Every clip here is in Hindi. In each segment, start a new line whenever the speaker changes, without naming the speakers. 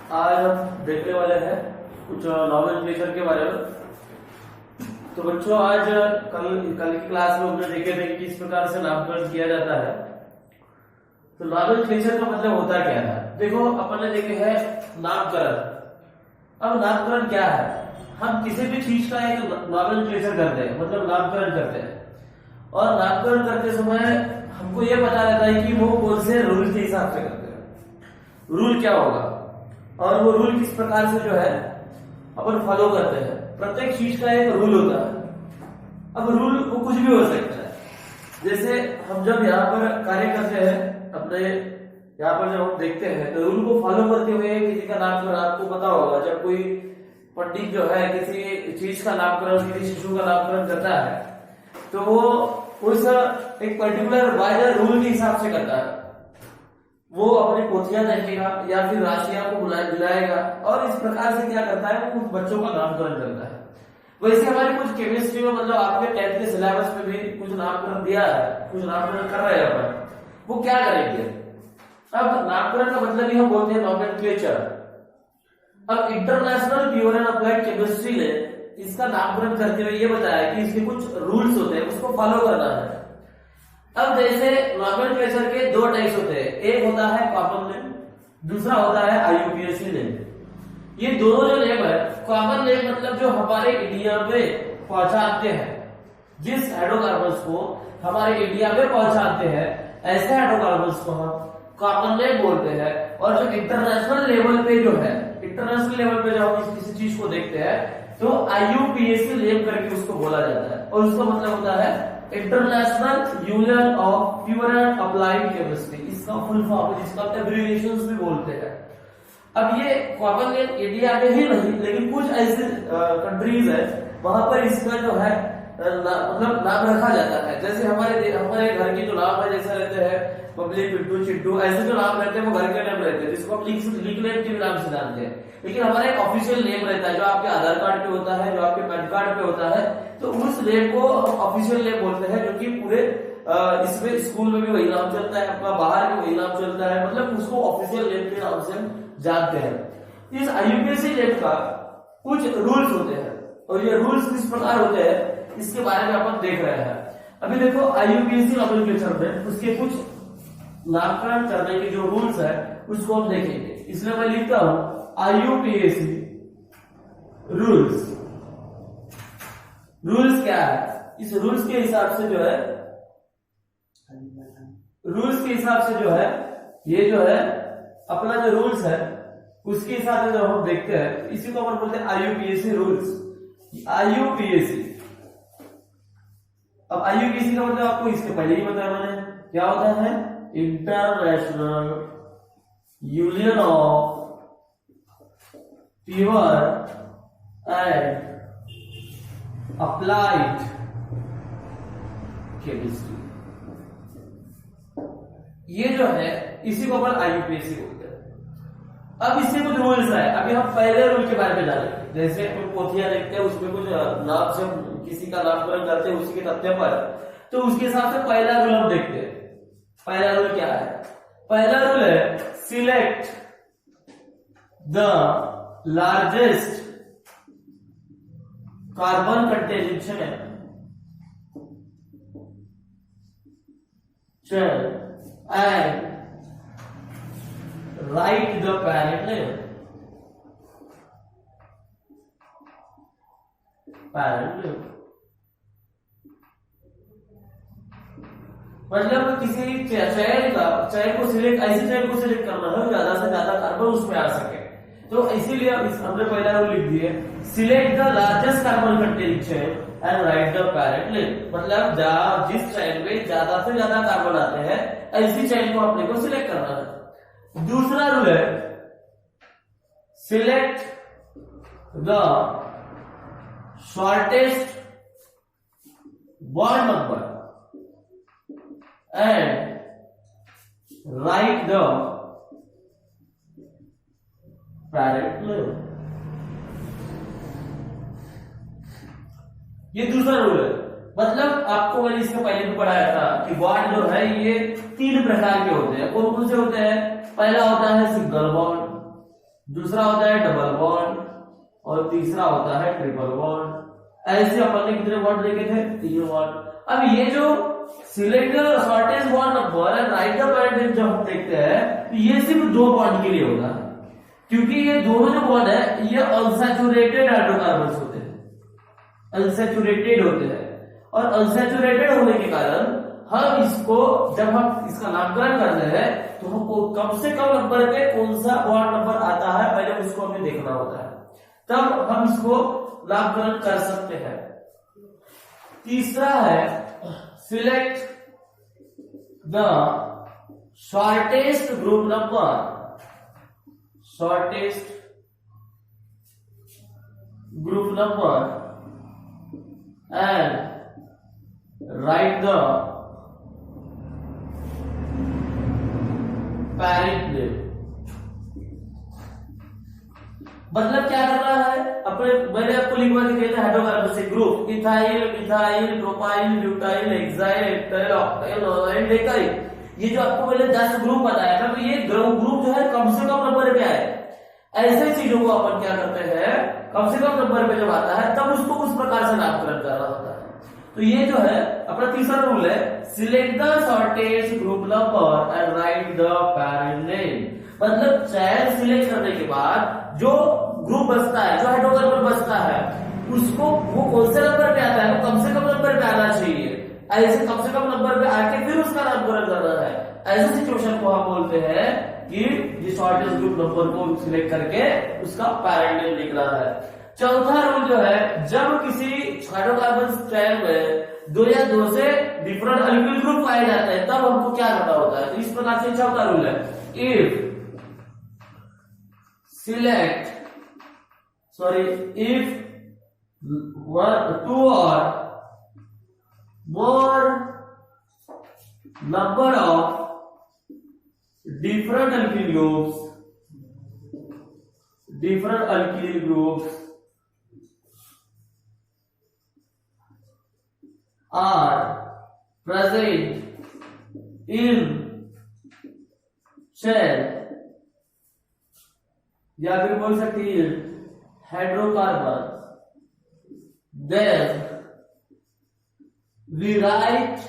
आज हम देखने वाले हैं कुछ नॉमेनक्लेचर के बारे में। तो बच्चों आज कल की क्लास में हमने देखे थे कि किस प्रकार से नामकरण किया जाता है। तो नॉमेनक्लेचर का मतलब होता क्या है? देखो अपन ने देखे हैं नामकरण। अब नामकरण क्या है? हम किसी भी चीज का एक नॉमेनक्लेचर करते हैं, मतलब नामकरण करते हैं। और नामकरण करते समय हमको ये पता रहता है कि वो कौन से रूल के हिसाब से करते हैं, रूल क्या होगा और वो रूल किस प्रकार से जो है अपन फॉलो करते हैं। प्रत्येक चीज का एक रूल होता है। अब रूल वो कुछ भी हो सकता है। जैसे हम जब यहाँ पर कार्य करते हैं, अपने यहाँ पर जब हम देखते हैं तो रूल को फॉलो करते हुए किसी का नामकरण आपको पता होगा। जब कोई पंडित जो है किसी चीज का नामकरण, किसी शिशु का नामकरण करता है तो वो उस एक पर्टिकुलर बाय द रूल के हिसाब से करता है। वो अपनी पोथियां देखेगा या फिर राशियां को बुलाएगा और इस प्रकार से क्या करता है, वो कुछ बच्चों का नामकरण करता है। वैसे हमारे कुछ केमिस्ट्री में, मतलब आपके 10th के सिलेबस में भी कुछ नामकरण दिया है, कुछ नामकरण कर रहे हैं अपन। वो क्या करेंगे? अब नामकरण का मतलब ही हम बोलते हैं नॉमेनक्लेचर। अब international pure and applied chemistry ने इसका नामकरण करते हुए ये बताया कि इसके कुछ रूल्स होते हैं, उसको फॉलो करना है। अब जैसे नॉमेनक्लेचर के दो टाइप्स होते हैं, एक होता है कॉमन नेम, दूसरा होता है IUPAC नेम। ये दोनों जो नेम है, कॉमन नेम मतलब जो हमारे इंडिया में पहुंचाते हैं, जिस हाइड्रोकार्बन्स को हमारे इंडिया में पहुंचाते हैं, ऐसे हाइड्रोकार्बन्स को हम कॉमन नेम बोलते हैं। और जो इंटरनेशनल लेवल पे जो है, इंटरनेशनल लेवल पे जब हम किसी चीज को देखते हैं तो IUPAC नेम करके उसको बोला जाता है। और उसका मतलब होता है international union of pure and applied chemistry. इसका फुल फॉर्म, जिसका एब्रिविएशंस भी बोलते हैं। अब ये कॉमन नेम इंडिया में ही नहीं, लेकिन कुछ ऐसे कंट्रीज है वहां पर इसका जो है मतलब नाम रखा जाता है। जैसे हमारे घर के जो नाम है, जैसे रहते हैं बबली, पिट्टू, चिट्टू, ऐसे जो नाम रहते हैं वो घर के नाम रहते हैं, जिसको हम लिख नेम के नाम से जानते हैं। लेकिन हमारा एक ऑफिशियल नेम रहता है जो आपके आधार कार्ड पे होता है, जो आपके पैन कार्ड पे होता है। तो उस नेम को हम ऑफिशियल नेम बोलते हैं, जो कि पूरे इसमें स्कूल में भी वही नाम चलता है, आपका बाहर भी वही नाम चलता है, मतलब उसको ऑफिशियल नेम के नाम से हम जानते हैं। इस IUPAC नेम का कुछ रूल्स होते हैं और ये रूल्स किस प्रकार होते हैं इसके बारे में अपन देख रहे हैं। अभी देखो IUPAC नॉमेनक्लेचर में उसके कुछ नामकरण करने के जो रूल्स है उसको हम देखेंगे। इसलिए मैं लिखता हूं IUPAC रूल्स। रूल्स क्या है? इस रूल्स के हिसाब से जो है, रूल्स के हिसाब से जो है, ये जो है अपना जो रूल्स है उसके हिसाब से जो हम देखते हैं, इसी को अपन बोलते हैं IUPAC रूल्स। IUPAC, अब IUPAC का मतलब आपको इसके पहले ही बताया मैंने, क्या होता है? International union of pure and applied chemistry. ये जो है इसी को अपन IUPAC बोलते हैं। अब इससे कुछ रूल्स है। अभी हम पहले रूल के बारे में जानेंगे। जैसे कोई पोथियां देखते हैं, उसमें कुछ नाम से किसी का नामकरण करते हैं, उसी के तथ्य पर, तो उसके हिसाब से पहला रूल हम देखते हैं। पहला रूल क्या है? पहला रूल है select the largest carbon containing chain and write the parent name. मतलब किसी चयन को सिलेक्ट, ऐसी चयन को सिलेक्ट करना है ज्यादा से ज्यादा कार्बन उसमें आ सके। तो इसीलिए हमने पहला रूल लिख दिया, select the largest carbon containing chain and right the parent name. मतलब जिस चेन में ज्यादा से ज्यादा कार्बन आते हैं, ऐसी चेन को अपने को सिलेक्ट करना है। दूसरा रूल है select the shortest bond number and right the parent name. ये दूसरा रूल है। मतलब आपको मैंने इससे पहले भी पढ़ाया था कि बॉन्ड जो है ये 3 प्रकार के होते हैं। कौन कौन से होते हैं? पहला होता है सिंगल बॉन्ड, दूसरा होता है डबल बॉन्ड और तीसरा होता है ट्रिपल बॉन्ड। ऐसे अपन ने कितने बॉन्ड देखे थे? 3 बॉन्ड। अब ये जो select shortest bond number and right the parent जब हम देखते हैं तो ये सिर्फ 2 बॉन्ड के लिए होगा, क्योंकि ये दोनों जो बॉन्ड है ये अनसैचुरेटेड हाइड्रोकार्बन्स होते हैं, अनसैचुरेटेड होते हैं। और अनसैचुरेटेड होने के कारण हम इसको जब हम इसका नामकरण करते हैं तो हमको कम से कम नंबर पे कौन सा बॉन्ड नंबर आता है पहले उसको हमें देखना होता है, तब हम इसको नामकरण कर सकते हैं। तीसरा है select the shortest group number, shortest group number and write the parent name। मतलब क्या करना है? अपने मैंने आपको लिखवा के दिया था हाइड्रोकार्बन से group ethyl, methyl, propyl, butyl, hexyl, heptyl, octyl, nonyl, डेकाइल। ये जो आपको मैंने 10 ग्रुप बताया था, तो ये ग्रुप जो है कम से कम नंबर पे आए। ऐसे चीजों को अपन क्या करते हैं, कम से कम नंबर पे जब आता है तब उसको उस प्रकार से नामकरण करना होता है। तो ये जो है अपना तीसरा रूल है, select the shortest group number and right the parent name. मतलब चयन सिलेक्ट करने के बाद जो ग्रुप बचता है, जो हाइड्रोकार्बन बचता है, उसको वो कौन से नंबर पे आता है, वो कम से कम नंबर पे आना चाहिए। ऐसे कम से कम नंबर पे आके फिर उसका नामकरण करना है। ऐसे सिचुएशन को हम बोलते हैं कि ये शॉर्टेस्ट ग्रुप नंबर को सिलेक्ट करके उसका पैरेंट नेम लिखना है। चौथा रूल जो है, जब किसी हाइड्रोकार्बन चयन में 2 या 2 से डिफरेंट अल्किल ग्रुप पाए जाते हैं तब हमको क्या करना होता है। तो इस प्रकार से चौथा रूल है, if two or more number of different alkyl groups are present in chain, या फिर बोल सकते हैं hydrocarbon, then we write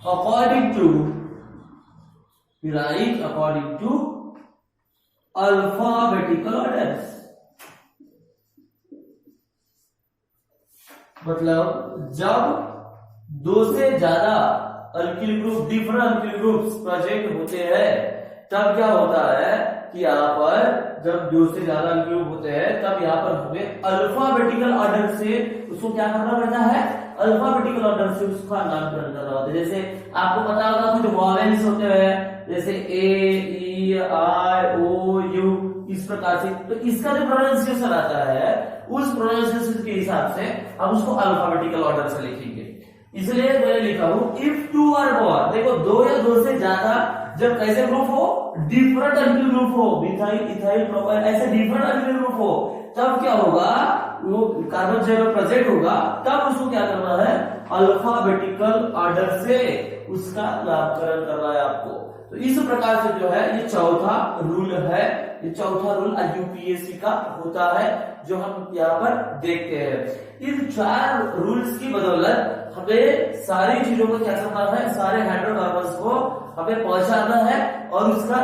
according to alphabetical orders। मतलब जब 2 से ज्यादा alkyl group, different alkyl groups present होते हैं तब क्या होता है कि यहाँ पर जब 2 से ज्यादा अल्किल ग्रुप होते हैं तब यहाँ पर हमें अल्फाबेटिकल ऑर्डर से उसको क्या करना पड़ता है, अल्फाबेटिकल ऑर्डर से उसका नामकरण करना होता है। जैसे आपको पता होगा कुछ वॉवेल्स होते हैं, जैसे ए, ई, आई, ओ, यू, इस प्रकार से। तो इसका जो प्रोनाउंसिएशन आता है उस प्रोनाउंसिएशन के हिसाब से हम उसको अल्फाबेटिकल ऑर्डर से लिखेंगे। इसलिए मैंने लिखा हूं इफ 2 or more, देखो 2 या 2 से ज्यादा जब कैसे ग्रुप हो, डिफरेंट अल्किल ग्रुप हो, मिथाइल, इथाइल, प्रोपाइल, ऐसे डिफरेंट अल्किल ग्रुप हो, तब क्या होगा, वो कार्बन जब प्रेजेंट होगा तब उसको क्या करना है, अल्फाबेटिकल ऑर्डर से उसका नामकरण करना है आपको। तो इस प्रकार से जो है ये चौथा रूल है, ये चौथा रूल यूपीएससी का होता है जो हम यहाँ पर देखते हैं। इन 4 रूल्स की बदौलत हमें सारी चीजों को क्या करना है, सारे हाइड्रोकार्बन्स को हमें पहचानना है और उसका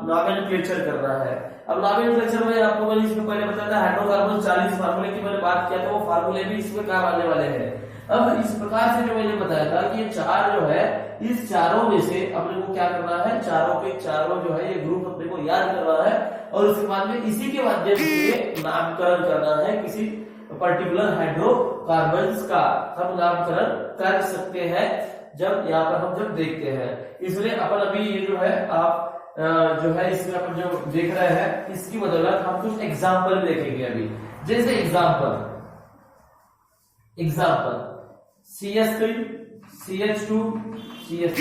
नॉमेनक्लेचर करना है। अब नॉमेनक्लेचर में आपको मैंने इसमें पहले बताया था हाइड्रोकार्बन 40 फार्मूले की मैंने बात किया था, वो फार्मूले भी इसमें काम आने वाले हैं। अब इस प्रकार से जो मैंने बताया था कि ये 4 जो है, इस चारों में से अपने को क्या करना है, चारों के चारों जो है ये ग्रुप अपने को याद करना है और उसके बाद में इसी के माध्यम से नामकरण करना है किसी पर्टिकुलर हाइड्रोकार्बन्स का। हम नामकरण कर सकते हैं जब यहाँ पर हम जब देखते हैं। इसलिए अपन अभी ये जो है आप जो है इसमें अपन जो देख रहे हैं इसकी बदौलत हम कुछ एग्जाम्पल देखेंगे अभी। जैसे एग्जाम्पल CH3, CH2, CH3।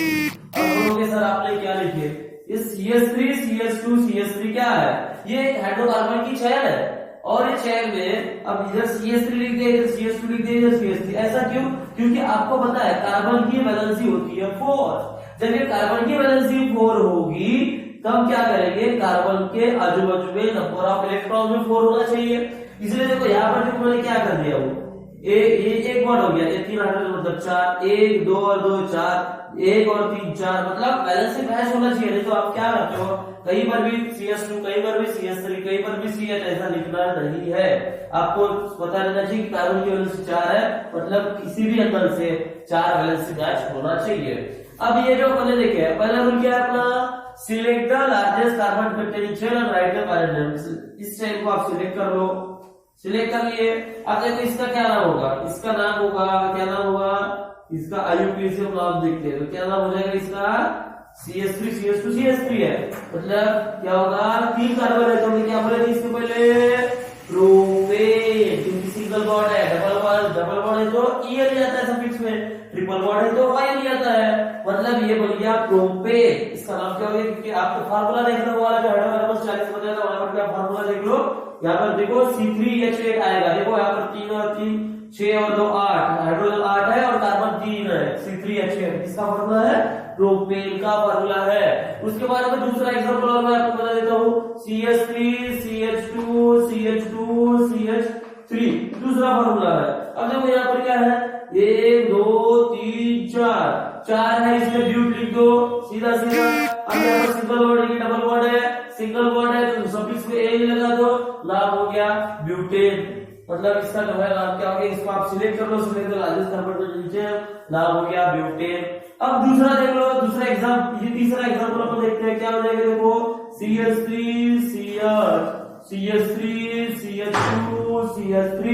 अब बोलोगे सर आपने क्या लिखे, ये CH3, CH2, CH3 क्या है, ये हाइड्रोकार्बन की चेन है और ये चेन में अब इधर CH3 लिख दिया, इधर CH2 लिख दिया, इधर CH3। ऐसा क्यों? क्योंकि आपको पता है कार्बन की वैलेंसी होती है 4। जब ये कार्बन की वैलेंसी 4 होगी तो हम क्या करेंगे, कार्बन के आजू बाजू में नंबर ऑफ इलेक्ट्रॉन में 4 होना चाहिए। इसलिए देखो यहाँ पर देखो मैंने क्या कर दिया, वो ये एक बॉन्ड हो गया, ये 3 हाइड्रोजन मतलब 4, 1 2 और 2 4, 1 और 3 4, मतलब बैलेंसिंग मैच होना चाहिए। नहीं तो आप क्या करते हो, कई बार भी CS2, कई बार भी CS3, कई बार भी CH, ऐसा लिखना नहीं है। आपको पता रहना चाहिए कि कार्बन की वैलेंसी 4 है, मतलब किसी भी एंगल से 4 बैलेंसिंग मैच होना चाहिए। अब ये जो पहले देखे, पहला रूल क्या है अपना, select the largest carbon containing chain and right the parent name. इस चेन को आप सिलेक्ट कर लो, सिलेक्ट कर लिए। अब देखो इसका क्या नाम होगा, इसका नाम होगा, क्या नाम होगा इसका, IUPAC हम नाम देखते हैं तो क्या नाम हो जाएगा इसका, CS3 CS2 CS3 है, मतलब क्या होगा, 3 कार्बन है तो हमने क्या बोले थे इसके पहले, प्रोपेन, क्योंकि सिंगल बॉन्ड है, डबल बॉन्ड है तो E आ जाता है सफिक्स में, ट्रिपल बॉन्ड है तो Y आ जाता है, मतलब ये बन गया प्रोपेन। इसका नाम क्या हो गया, क्योंकि आपको फार्मूला देखना वो वाला जो हाइड्रोकार्बन 40 बताया था, वहां पर क्या फार्मूला देख लो, यहाँ पर देखो C3H8 आएगा, देखो यहाँ पर 3 और 3 6 और 2 8, हाइड्रोजन 8 है और कार्बन 3 है, C3H8, इसका फार्मूला है प्रोपेन का फार्मूला है। उसके बाद में दूसरा एग्जांपल और मैं आपको बता देता हूँ, CS3 CH2 CH2 CH3 दूसरा फार्मूला है। अब देखो यहाँ पर क्या है, 1 2 3 4 है, इसमें ब्यूट लिख दो सीधा सीधा। अब यहाँ पर सिंगल बॉन्ड है, डबल बॉन्ड है, सिंगल बॉन्ड है तो सफिक्स में A लगा दो, नाम हो गया ब्यूटेन, मतलब इसका जो है नाम क्या हो गया, इसको आप सिलेक्ट कर लो, सिलेक्ट कर लार्जेस्ट कार्बन के नीचे, नाम हो गया ब्यूटेन। अब दूसरा देख लो, दूसरा एग्जांपल, ये तीसरा एग्जांपल अपन देखते हैं, क्या हो जाएगा देखो, CH3 CH CH3 CH2 CH3।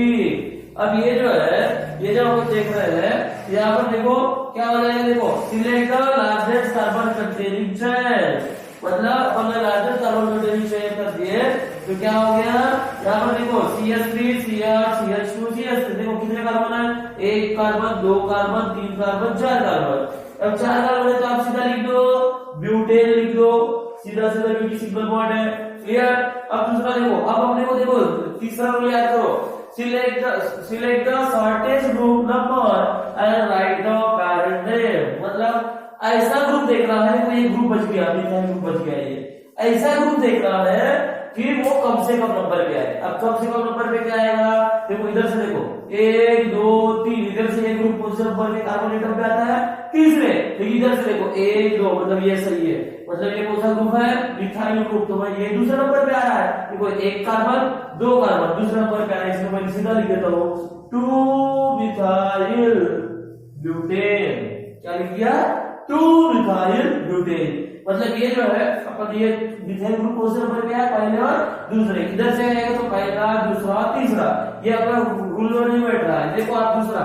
अब ये जो है, ये जो हम देख रहे हैं, यहाँ पर देखो क्या हो जाएगा, देखो select the largest carbon containing chain, मतलब हमने लार्जेस्ट कार्बन कंटेनिंग चेन कर दिए तो क्या हो गया, यहाँ पर देखो CH3 CH CH2 CH3, देखो कितने कार्बन है, 1 कार्बन 2 कार्बन 3 कार्बन 4 कार्बन। अब 4 कार्बन है तो आप सीधा लिख दो ब्यूटेन, लिख दो सीधा सीधा, क्योंकि सिंगल बॉन्ड है, क्लियर। अब दूसरा देखो, अब अपने को देखो तीसरा रूल याद करो, select the shortest group number and right the parent name, मतलब ऐसा ग्रुप देखना है, कोई एक ग्रुप बच गया, ग्रुप बच गया, ये ऐसा ग्रुप देखना है कि वो कम से कम नंबर पे आए। अब कम से कम नंबर पे क्या आएगा, देखो इधर से देखो 1 2 3, इधर से ये ग्रुप कौन से नंबर पे कार्बन एटम पे आता है, तीसरे, तो इधर से देखो 1 2, मतलब ये सही है, मतलब ये कौन सा ग्रुप है, मिथाइल ग्रुप, तो भाई ये दूसरे नंबर पे आ रहा है, देखो 1 कार्बन 2 कार्बन दूसरे नंबर पे आ रहा है, इसको मैं सीधा लिख देता हूँ 2 मिथाइल ब्यूटेन, क्या लिख दिया 2 मिथाइल ब्यूटेन। मतलब ये जो है अपन ये मिथाइल ग्रुप कौन से नंबर पे है, पहले और दूसरे, इधर से आएगा तो पहला दूसरा तीसरा, ये अपना रूल में नहीं बैठ रहा है। देखो आप दूसरा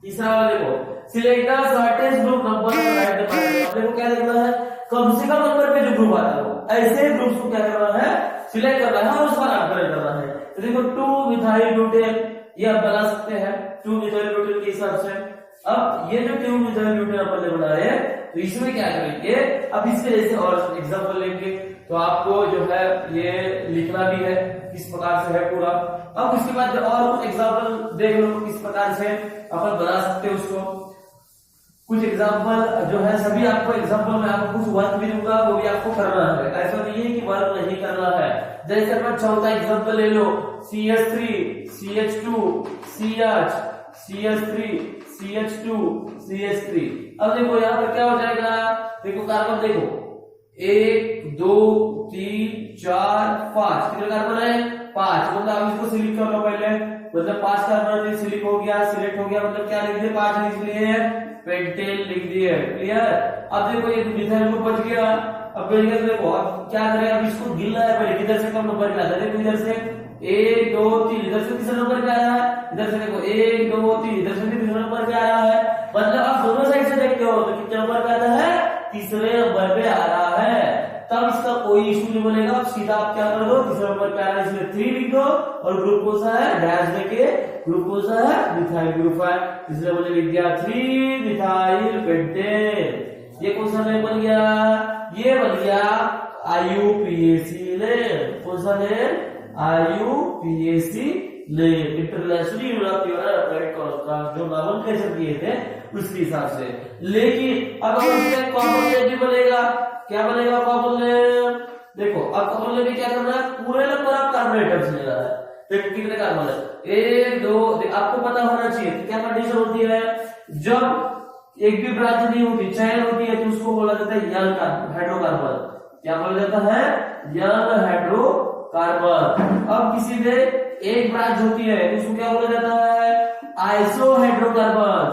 तीसरा वाला देखो, select the shortest group number right the parent, देखो क्या देखना है, कम से कम नंबर पे जो ग्रुप आता है ऐसे ग्रुप्स को क्या करना है, सिलेक्ट करना है और उसका नामकरण करना है। तो देखो 2 मिथाइल ब्यूटेन ये आप बना सकते हैं 2 मिथाइल ब्यूटेन के हिसाब से। अब ये जो 2 मिथाइल ब्यूटेन अपन ने बनाए तो इसमें क्या करेंगे, अब इसके जैसे और एग्जांपल लेंगे तो आपको जो है ये लिखना भी है किस प्रकार से है पूरा। अब उसके बाद और कुछ एग्जांपल देख लो किस प्रकार से अपन बना सकते हैं उसको। कुछ एग्जांपल जो है सभी आपको एग्जांपल में आपको कुछ वर्क भी दूंगा, वो भी आपको करना है, ऐसा नहीं है कि वर्क नहीं करना है। जैसे अपन चौथा एग्जांपल ले लो, CH3 CH2 CH CH3 CH2 CH3। अब देखो यहाँ पर क्या हो जाएगा, देखो कार्बन देखो 1 2 3 4 5, कितने कार्बन है 5, मतलब आप इसको सिलेक्ट कर लो पहले, मतलब 5 कार्बन सिलेक्ट हो गया, मतलब क्या लिख दिए 5 लिख लिए, पेंटेन लिख दिए, क्लियर। अब देखो ये मिथाइल ग्रुप बच गया, अब देखो अब क्या करें, अब इसको गिनना है पहले, किधर से कम नंबर पे आता है, देखो इधर से 1 2 3, इधर से तीसरा नंबर पे आ रहा है, इधर से देखो 1 2 3, इधर से भी तीसरा नंबर पे आ रहा है, मतलब आप दोनों साइड से देखते हो तो कितने नंबर पे आता है, तीसरे नंबर पे आ रहा है। तब इसका कोई इशू नहीं बनेगा, अब सीधा आप क्या कर दो, तीसरे नंबर पे आ रहा है इसलिए 3 लिख दो, और ग्रुप कौन सा है डैश देके, ग्रुप कौन सा है मिथाइल ग्रुप है, इसलिए मुझे लिख दिया 3 मिथाइल पेंटेन। ये कौन सा नेम बन गया, ये बन गया IUPAC नेम, कौन सा name IUPAC name, international union of applied का जो नामकरण किए थे उसके हिसाब से। लेकिन अब हम इसका कॉमन बनेगा, क्या बनेगा कार्बन। देखो अब कार्बन में क्या करना है, पूरे नंबर ऑफ कार्बन एटम्स लेना है। देखो कितने कार्बन है, 1 2, आपको पता होना चाहिए क्या कंडीशन होती है, जब एक भी ब्रांच नहीं होती, चयन होती है, तो उसको बोला जाता है यंग हाइड्रोकार्बन। क्या बोला जाता है, यंग हाइड्रोकार्बन। अब किसी में एक ब्रांच होती है तो उसको क्या बोला जाता है, आइसो हाइड्रोकार्बन,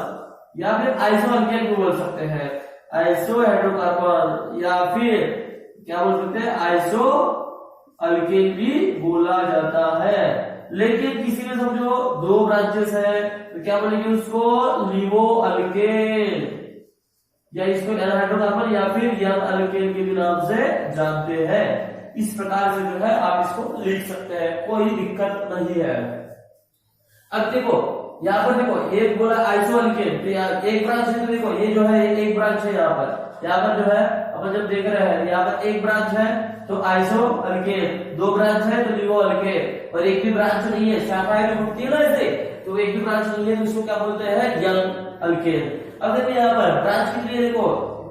या फिर आइसो अल्केन भी बोल सकते हैं, आइसो हाइड्रोकार्बन, या फिर क्या बोल सकते हैं, आइसो अल्केन भी बोला जाता है। लेकिन किसी में समझो 2 ब्रांचेस है तो क्या बोलेंगे उसको, लिवो अल्केन, या इसको हाइड्रोकार्बन या फिर यंग अल्केन के भी नाम से जानते हैं। इस प्रकार से जो है आप इसको लिख सकते हैं, कोई दिक्कत नहीं है। अब देखो यहाँ पर देखो एक बोला आइसो अल्केन, तो एक ब्रांच है, तो देखो ये जो है एक ब्रांच है, यहाँ पर जो है अपन जब देख रहे हैं यहाँ पर एक ब्रांच है तो आइसो अल्केन, 2 ब्रांच है तो लिवो अल्केन, और एक भी ब्रांच नहीं है, शाखाएं भी उठती है ना ऐसे, तो एक भी ब्रांच नहीं है तो इसको क्या बोलते हैं, यंग अल्केन। अब देखो यहाँ पर ब्रांच कितनी है, देखो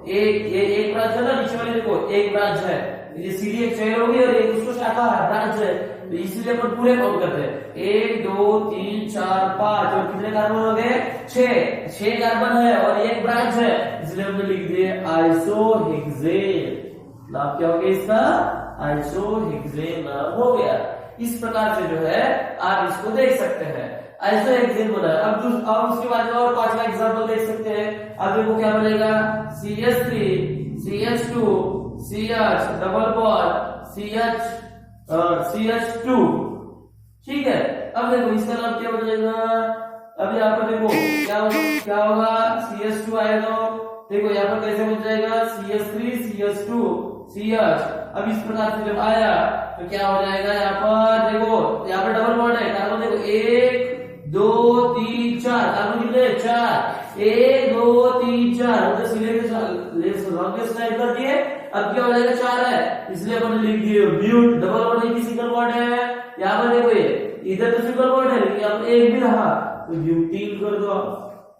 एक ब्रांच है ना, नीचे वाले देखो एक ब्रांच है, ये सीधी एक चेयर होगी और एक उसको शाखा है, ब्रांच है, तो इसलिए अपन पूरे काउंट करते हैं, 1 2 3 4 5, और कितने कार्बन हो गए, 6 कार्बन है और एक ब्रांच है, इसलिए हमने लिख दिए आइसोहेक्सेन। नाम क्या हो गया इसका, आइसोहेक्सेन नाम हो गया। इस प्रकार से जो है आप इसको देख सकते हैं, आइसोहेक्सेन बना। अब उसके बाद और 5वां एग्जांपल देख सकते हैं। अब देखो क्या बनेगा, CH3 CH2 CH double bond CH2, ठीक है। अब देखो इसका नाम क्या बनेगा, अब यहाँ पर देखो क्या होगा, CH2 आएगा, देखो यहाँ पर कैसे बन जाएगा, CH3 CH2 CH। अब इस प्रकार से जब आया तो क्या हो जाएगा, यहाँ पर देखो यहाँ पर डबल बॉन्ड है, कार्बन देखो 1 2 3 4, कार्बन कितने 4, 1 2 3 4, मतलब लॉन्गेस्ट लाइन कर दिए। अब क्या हो जाएगा, 4 है, इसलिए अपन लिख दिए ब्यूट, डबल बॉन्ड की सिंगल बॉन्ड है, यहाँ पर देखो ये इधर तो सिंगल बॉन्ड है लेकिन यहाँ पर एक भी रहा तो ब्यूटीन कर दो,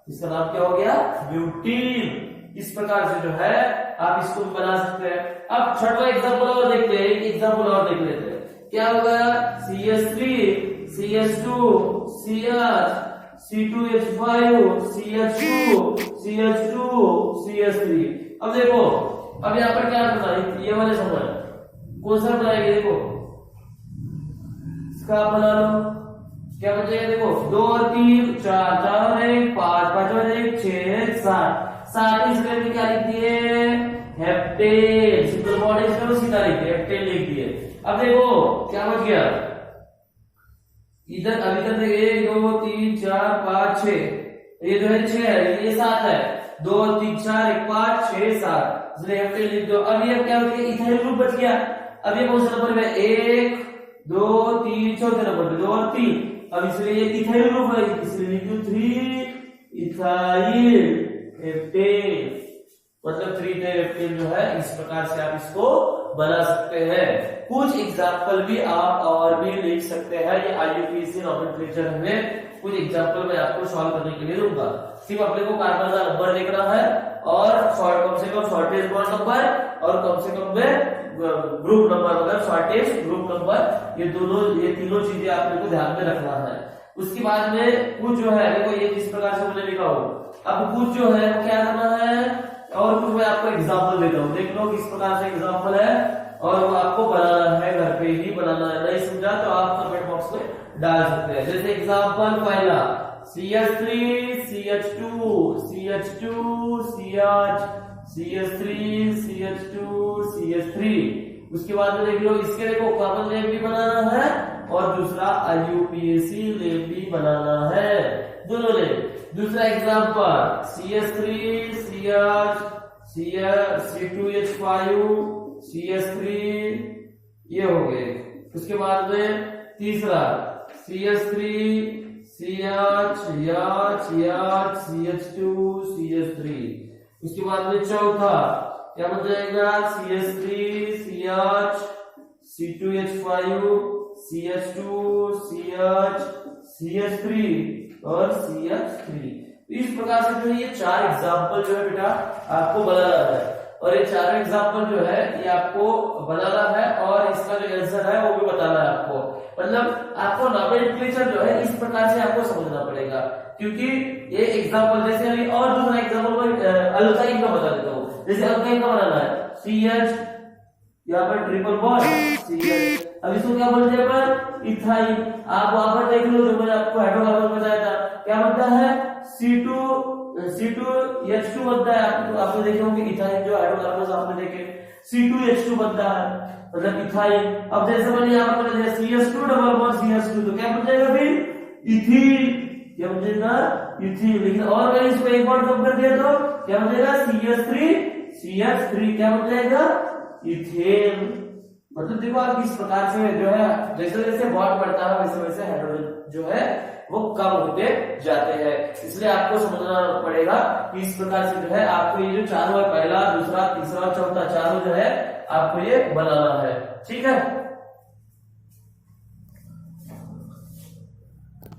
इसका नाम क्या हो गया, ब्यूटीन। इस प्रकार से जो है आप इसको बना सकते हैं। अब 6वां एग्जांपल और देखते हैं, एक एग्जांपल और देख लेते हैं, क्या होगा, CH3 CH2 CH C2H5 CH2 CH2 CH3। अब देखो अब यहाँ पर क्या करना है, ये वाले समझ कौन सा बनाएंगे, देखो इसका बना लो, क्या बन जाएगा, देखो 2 और 3 4 4 और 1 5 5 और 1 6 7 इसमें भी क्या लिख दिए, हेप्टेन, सिंगल बॉन्ड है इसमें सीधा लिख दिए, हेप्टेन लिख दिए। अब देखो क्या बच गया, इधर अभी तक 1 2 3 4 5 6, ये जो है 6 है, ये 7 है, 2 3 4 1 5 6 7, इसलिए हेप्टेन लिख दो। अब ये क्या हो गया, इथाइल ग्रुप बच गया। अब ये कौन सा नंबर में, 1 2 3 चौथे नंबर पे 2 और 3, अब इसलिए ये इथाइल ग्रुप है, इसलिए लिख दो 3 इथाइल हेप्टेन, मतलब 3 हेप्टेन जो है। इस प्रकार से आप इसको बना सकते हैं। कुछ एग्जाम्पल भी आप और भी लिख सकते हैं, ये IUPAC नॉमेनक्लेचर में कुछ एग्जाम्पल मैं आपको सॉल्व करने के लिए दूंगा। सिर्फ अपने को कार्बन का नंबर देखना है और कम से कम शॉर्टेज बॉन्ड नंबर और कम से कम में ग्रुप नंबर, मतलब शॉर्टेज ग्रुप नंबर, ये तीनों चीजें आपने को ध्यान में रखना है। उसके बाद में कुछ जो है, देखो ये जिस प्रकार से मैंने लिखा हो, अब कुछ जो है वो क्या करना है, और कुछ मैं आपको एग्जाम्पल देता हूँ, देख लो किस प्रकार से एग्जाम्पल है, और वो आपको बनाना है, घर पे ही बनाना है। नहीं समझा तो आप कमेंट बॉक्स में डाल सकते हैं। जैसे एग्जाम्पल पहला, CH3 CH2 CH2 CH CH3 CH2 CH3। उसके बाद में देख लो, इसके देखो कॉमन नेम भी बनाना है और दूसरा IUPAC नेम भी बनाना है, दोनों नेम। दूसरा example CH3 CH C2H5 CH3, ये हो गए। उसके बाद में तीसरा CH3 CH CH2 CH3। उसके बाद में चौथा क्या बन जाएगा, CH3 CH C2H5 CH2 CH CH3 और CH3। इस प्रकार से जो है ये 4 एग्जाम्पल जो है बेटा आपको बनाना है। और ये चारों एग्जाम्पल जो है ये आपको बनाना है और इसका जो आंसर है वो भी बताना है आपको। मतलब आपको नॉमेनक्लेचर जो है इस प्रकार से आपको समझना पड़ेगा, क्योंकि ये एग्जाम्पल जैसे अभी और दूसरा एग्जाम्पल मैं अल्काइन का बता देता हूँ। जैसे अल्काइन का बनाना है CH, यहाँ पर ट्रिपल बॉन्ड CH, अब इसको क्या बोलते हैं अपन इथाइन। आप वहां पर देख लो जो मैंने आपको हाइड्रोकार्बन बताया था, क्या बनता है C2H2 बनता है। आपने देखे होंगे इथाइन जो हाइड्रोकार्बन आपने देखे C2H2 बनता है, मतलब इथाइन। अब जैसे मैंने यहाँ पर बताया CH2 डबल बॉन्ड CH2, तो क्या बन जाएगा फिर इथीन, क्या बन जाएगा इथीन। लेकिन और मैंने इसको एक बार कम कर दिया तो क्या बन जाएगा CH3 क्या बन जाएगा इथेन। मतलब देखो आप इस प्रकार से जो है जैसे जैसे बॉन्ड बढ़ता है वैसे वैसे हाइड्रोजन जो है वो कम होते जाते हैं। इसलिए आपको समझना पड़ेगा कि इस प्रकार से जो है आपको ये जो चारों है, पहला, दूसरा, तीसरा और चौथा, चारों जो है आपको ये बनाना है। ठीक है।